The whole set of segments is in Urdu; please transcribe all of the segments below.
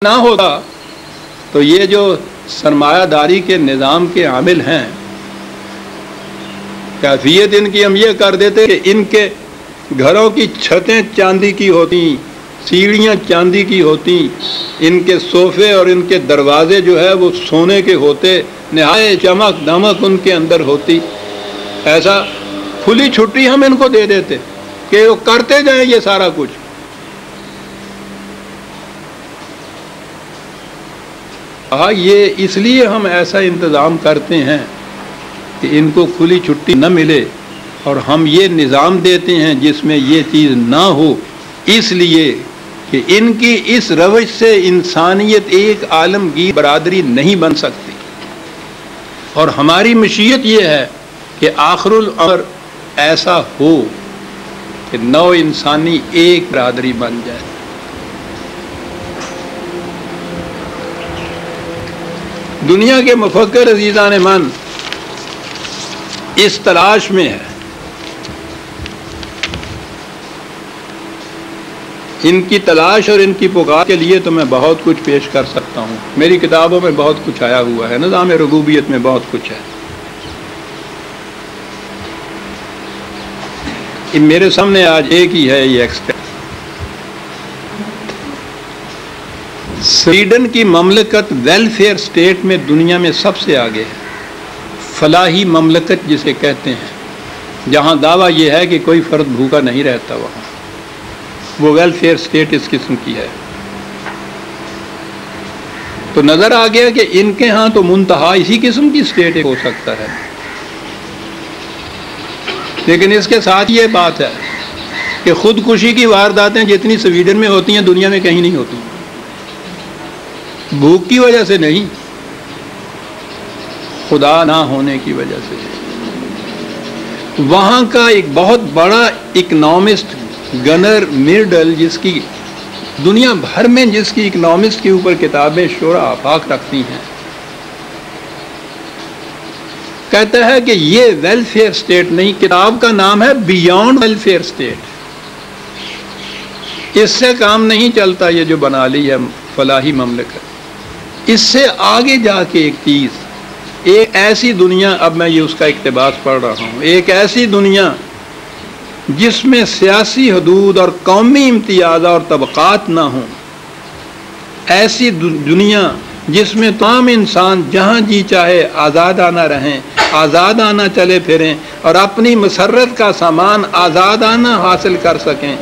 نہ ہوتا تو یہ جو سرمایہ داری کے نظام کے عامل ہیں، کیفیت ان کی ہم یہ کر دیتے کہ ان کے گھروں کی چھتیں چاندی کی ہوتی، سیڑھیاں چاندی کی ہوتی، ان کے صوفے اور ان کے دروازے جو ہے وہ سونے کے ہوتے، نہایت چمک دمک ان کے اندر ہوتی. ایسا کھلی چھٹی ہم ان کو دے دیتے کہ وہ کرتے جائیں یہ سارا کچھ. یہ اس لیے ہم ایسا انتظام کرتے ہیں کہ ان کو کھلی چھٹی نہ ملے، اور ہم یہ نظام دیتے ہیں جس میں یہ چیز نہ ہو، اس لیے کہ ان کی اس روش سے انسانیت ایک عالمگیر برادری نہیں بن سکتی. اور ہماری مشیت یہ ہے کہ آخر الامر ایسا ہو کہ نو انسانی ایک برادری بن جائے. دنیا کے مفکر عزیزان من اس تلاش میں ہے. ان کی تلاش اور ان کی پکار کے لیے تو میں بہت کچھ پیش کر سکتا ہوں. میری کتابوں میں بہت کچھ آیا ہوا ہے، نظام ربوبیت میں بہت کچھ ہے. میرے سامنے آج ایک ہی ہے یہ ایکسپیریمنٹ. سویڈن کی مملکت ویلفیئر سٹیٹ میں دنیا میں سب سے آگے ہے. فلاحی مملکت جسے کہتے ہیں، جہاں دعویٰ یہ ہے کہ کوئی فرد بھوکا نہیں رہتا، وہاں وہ ویلفیئر سٹیٹ اس قسم کی ہے. تو نظر آ گیا کہ ان کے ہاں تو منتہا اسی قسم کی سٹیٹ ہو سکتا ہے. لیکن اس کے ساتھ یہ بات ہے کہ خودکشی کی وارداتیں جتنی سویڈن میں ہوتی ہیں دنیا میں کہیں نہیں ہوتی. بھوک کی وجہ سے نہیں، خدا نہ ہونے کی وجہ سے. وہاں کا ایک بہت بڑا اکنامسٹ گنر میرڈل، جس کی دنیا بھر میں جس کی اکنامسٹ کے اوپر کتابیں شورا آفاق رکھتی ہیں، کہتا ہے کہ یہ ویلفیئر سٹیٹ نہیں، کتاب کا نام ہے بیونڈ ویلفیئر سٹیٹ. اس سے کام نہیں چلتا یہ جو بنا لی ہے فلاحی مملکت. اس سے آگے جا کے ایک چیز، ایک ایسی دنیا، اب میں یہ اس کا اقتباس پڑھ رہا ہوں، ایک ایسی دنیا جس میں سیاسی حدود اور قومی امتیاز اور طبقات نہ ہوں، ایسی دنیا جس میں تمام انسان جہاں جی چاہے آزادانہ رہیں، آزادانہ چلے پھریں اور اپنی مسرت کا سامان آزادانہ حاصل کر سکیں.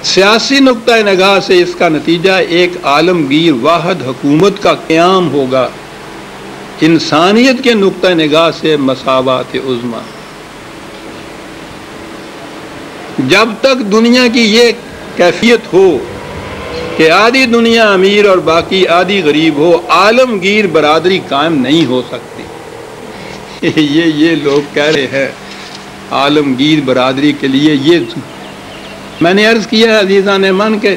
سیاسی نقطہ نگاہ سے اس کا نتیجہ ایک عالمگیر واحد حکومت کا قیام ہوگا. انسانیت کے نقطہ نگاہ سے مساوات عظمی. جب تک دنیا کی یہ کیفیت ہو کہ آدھی دنیا امیر اور باقی آدھی غریب ہو، عالمگیر برادری قائم نہیں ہو سکتی. یہ لوگ کہہ رہے ہیں عالمگیر برادری کے لیے. یہ میں نے عرض کیا ہے عزیزان من کہ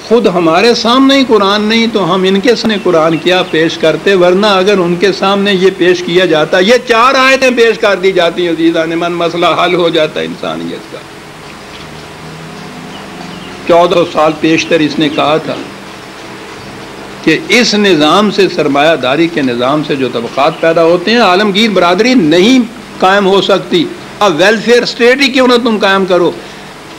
خود ہمارے سامنے ہی قرآن نہیں تو ہم ان کے سامنے قرآن کیا پیش کرتے، ورنہ اگر ان کے سامنے یہ پیش کیا جاتا، یہ 4 آیتیں پیش کر دی جاتی ہیں عزیزان من، مسئلہ حل ہو جاتا ہے انسانیت کا. 14 سال پیشتر اس نے کہا تھا کہ اس نظام سے، سرمایہ داری کے نظام سے جو طبقات پیدا ہوتے ہیں، عالمگیر برادری نہیں قائم ہو سکتی. اب ویلفیئر سٹیٹ ہی کیوں نہ تم قائم کرو.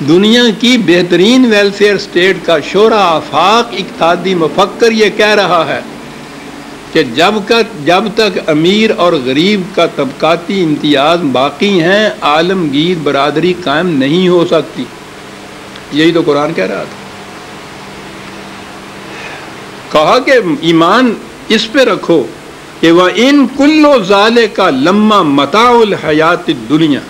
دنیا کی بہترین ویلفیئر سٹیٹ کا شورا آفاق اقتصادی مفکر یہ کہہ رہا ہے کہ جب تک امیر اور غریب کا طبقاتی امتیاز باقی ہیں، عالمگیر برادری قائم نہیں ہو سکتی. یہی تو قرآن کہہ رہا تھا. کہا کہ ایمان اس پہ رکھو کہ وَإِن كُلُّ ذَلِكَ لَمَّا مَتَاعُ الْحَيَاةِ الدُّنْيَا.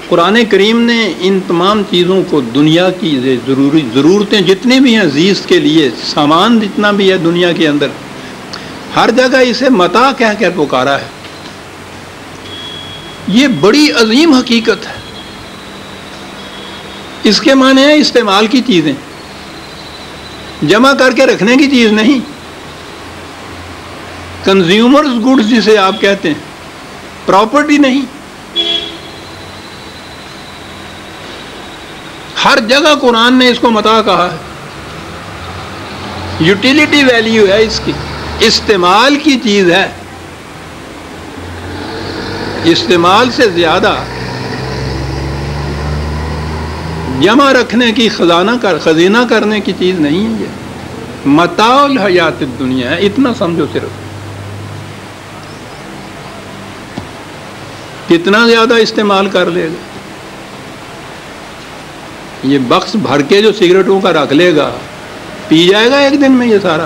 قرآن کریم نے ان تمام چیزوں کو، دنیا کی ضرورتیں جتنی بھی ہیں زیست کے لیے، سامان جتنا بھی ہے دنیا کے اندر، ہر جگہ اسے متاع کہہ کر پکارا ہے. یہ بڑی عظیم حقیقت ہے. اس کے معنی ہے استعمال کی چیزیں، جمع کر کے رکھنے کی چیز نہیں. کنزیومرز گڈز جسے آپ کہتے ہیں، پراپرٹی نہیں. ہر جگہ قرآن نے اس کو متاع کہا ہے، یوٹیلیٹی ویلیو ہے اس کی، استعمال کی چیز ہے، استعمال سے زیادہ جمع رکھنے کی خزینہ کرنے کی چیز نہیں ہے، یہ متاع الحیات الدنیا ہے، اتنا سمجھو صرف۔ کتنا زیادہ استعمال کر لے گا، یہ بکس بھر کے جو سگریٹوں کا رکھ لے گا، پی جائے گا ایک دن میں یہ سارا۔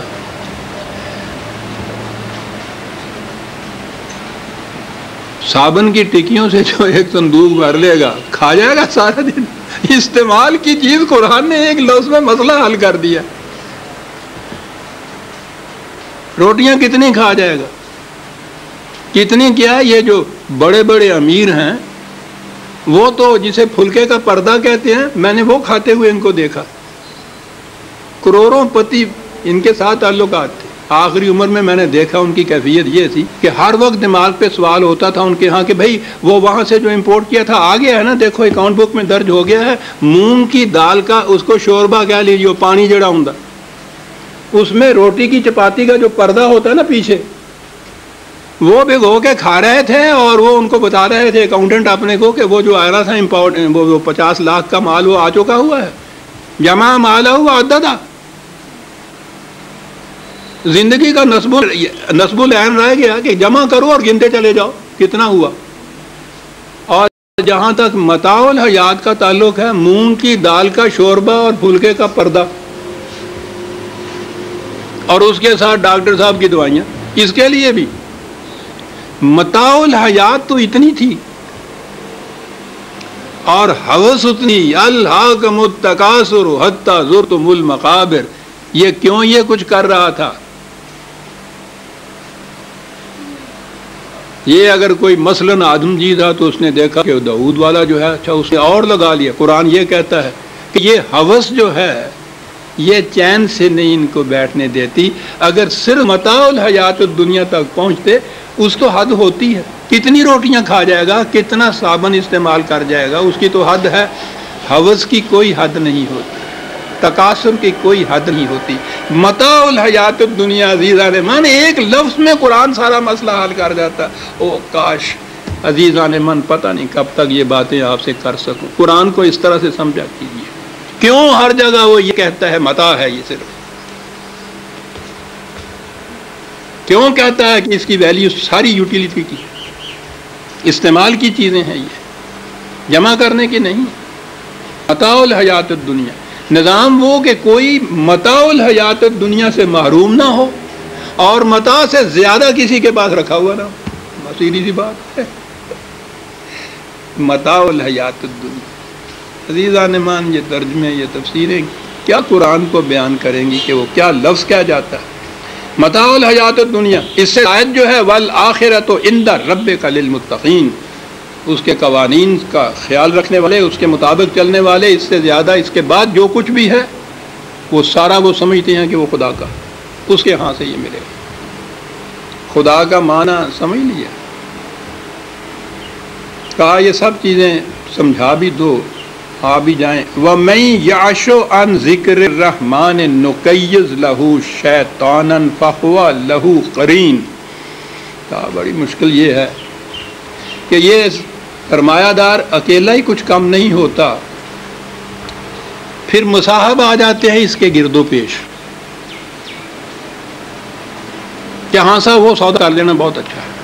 صابن کی ٹکیوں سے جو ایک صندوق بھر لے گا، کھا جائے گا سارا دن۔ استعمال کی چیز قرآن نے ایک لفظ میں مسئلہ حل کر دیا۔ روٹیاں کتنی کھا جائے گا، کتنی کیا؟ یہ جو بڑے بڑے امیر ہیں وہ تو جسے پھلکے کا پردہ کہتے ہیں، میں نے وہ کھاتے ہوئے ان کو دیکھا، کروڑوں پتی ان کے ساتھ تعلقات تھے۔ آخری عمر میں نے دیکھا ان کی کیفیت یہ تھی کہ ہر وقت دماغ پہ سوال ہوتا تھا ان کے ہاں کہ بھائی وہ وہاں سے جو امپورٹ کیا تھا آ گیا ہے نا، دیکھو اکاؤنٹ بک میں درج ہو گیا ہے، مونگ کی دال کا اس کو شوربہ کہہ لیجیے، پانی جڑا ہوں، اس میں روٹی کی چپاتی کا جو پردہ ہوتا ہے نا پیچھے، وہ بھگو کے کھا رہے تھے، اور وہ ان کو بتا رہے تھے اکاؤنٹنٹ اپنے کو کہ وہ جو آ رہا تھا امپورٹ، وہ 50 لاکھ کا مال وہ آ چکا ہوا ہے، جمع مال ہوا عددہ، زندگی کا نصب العین رہ گیا کہ جمع کرو اور گنتے چلے جاؤ کتنا ہوا۔ اور جہاں تک متاع الحیات کا تعلق ہے، مونگ کی دال کا شوربہ اور پھلکے کا پردہ، اور اس کے ساتھ ڈاکٹر صاحب کی دوائیاں، اس کے لیے بھی متاع الحیات تو اتنی تھی، اور ہوس اتنی، الہاکم التکاثر حتی زرتم المقابر، یہ کیوں یہ کچھ کر رہا تھا؟ یہ اگر کوئی مثلاً آدم جی تھا تو اس نے دیکھا کہ داؤد والا جو ہے، اچھا اس نے اور لگا لیا۔ قرآن یہ کہتا ہے کہ یہ ہوس جو ہے یہ چین سے نہیں ان کو بیٹھنے دیتی، اگر صرف متاع الحیات الدنیا تک پہنچتے، اس تو حد ہوتی ہے، کتنی روٹیاں کھا جائے گا، کتنا صابن استعمال کر جائے گا، اس کی تو حد ہے۔ ہوس کی کوئی حد نہیں ہوتی، تکاثر کی کوئی حد نہیں ہوتی۔ متاع الحیات الدنیا عزیزان من، ایک لفظ میں قرآن سارا مسئلہ حل کر جاتا۔ او کاش عزیزان من پتہ نہیں کب تک یہ باتیں آپ سے کر سکوں۔ قرآن کو اس طرح سے سمجھا کیجیے، کیوں ہر جگہ وہ یہ کہتا ہے متاع ہے، یہ صرف کیوں کہتا ہے کہ اس کی ویلیو ساری یوٹیلیٹی کی، استعمال کی چیزیں ہیں، یہ جمع کرنے کی نہیں۔ متاع الحیات الدنیا، نظام وہ کہ کوئی متاع الحیات الدنیا سے محروم نہ ہو اور متاع سے زیادہ کسی کے پاس رکھا ہوا نہ ہو، بس سیدھی سی بات ہے۔ متاع الحیات الدنیا، عزیزان مان، یہ ترجمے، یہ تفسیریں کیا قرآن کو بیان کریں گی کہ وہ کیا لفظ کیا جاتا ہے۔ متاع الحیات الدنیا، اس سے آیت جو ہے والآخرۃ عند ربک للمتقین، اس کے قوانین کا خیال رکھنے والے، اس کے مطابق چلنے والے، اس سے زیادہ اس کے بعد جو کچھ بھی ہے وہ سارا وہ سمجھتے ہیں کہ وہ خدا کا، اس کے ہاں سے یہ ملے گا۔ خدا کا معنی سمجھ لیا، کہا یہ سب چیزیں سمجھا بھی دو، آ بھی جائیں۔ وَمَن يَعْشُ عَن ذِكْرِ الرَّحْمَنِ نُقَيِّضْ لَهُ شَيْطَانًا فَهُوَ لَهُ قَرِينٌ۔ کہا بڑی مشکل یہ ہے کہ یہ سرمایہ دار اکیلا ہی کچھ کم نہیں ہوتا، پھر مصاحب آ جاتے ہیں اس کے گرد و پیش کہ ہاں صاحب وہ سودا کر لینا بہت اچھا ہے،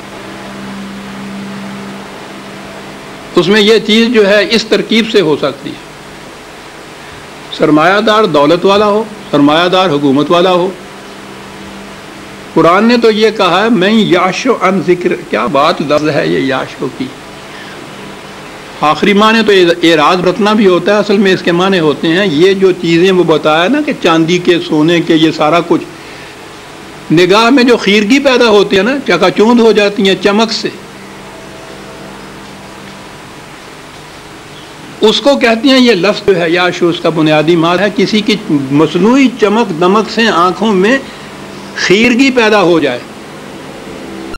اس میں یہ چیز جو ہے اس ترکیب سے ہو سکتی ہے۔ سرمایہ دار دولت والا ہو، سرمایہ دار حکومت والا ہو، قرآن نے تو یہ کہا ہے میں یاشو عن ذکر، کیا بات لفظ ہے یہ یاشو کی۔ آخری معنی تو اعراض برتنا بھی ہوتا ہے، اصل میں اس کے معنی ہوتے ہیں یہ جو چیزیں وہ بتایا نا کہ چاندی کے، سونے کے، یہ سارا کچھ نگاہ میں جو خیرگی پیدا ہوتی ہے نا، چکا چوند ہو جاتی ہیں چمک سے، اس کو کہتے ہیں یہ لفظ جو ہے یاشو، اس کا بنیادی معنی ہے کسی کی مصنوعی چمک دمک سے آنکھوں میں خیرگی پیدا ہو جائے۔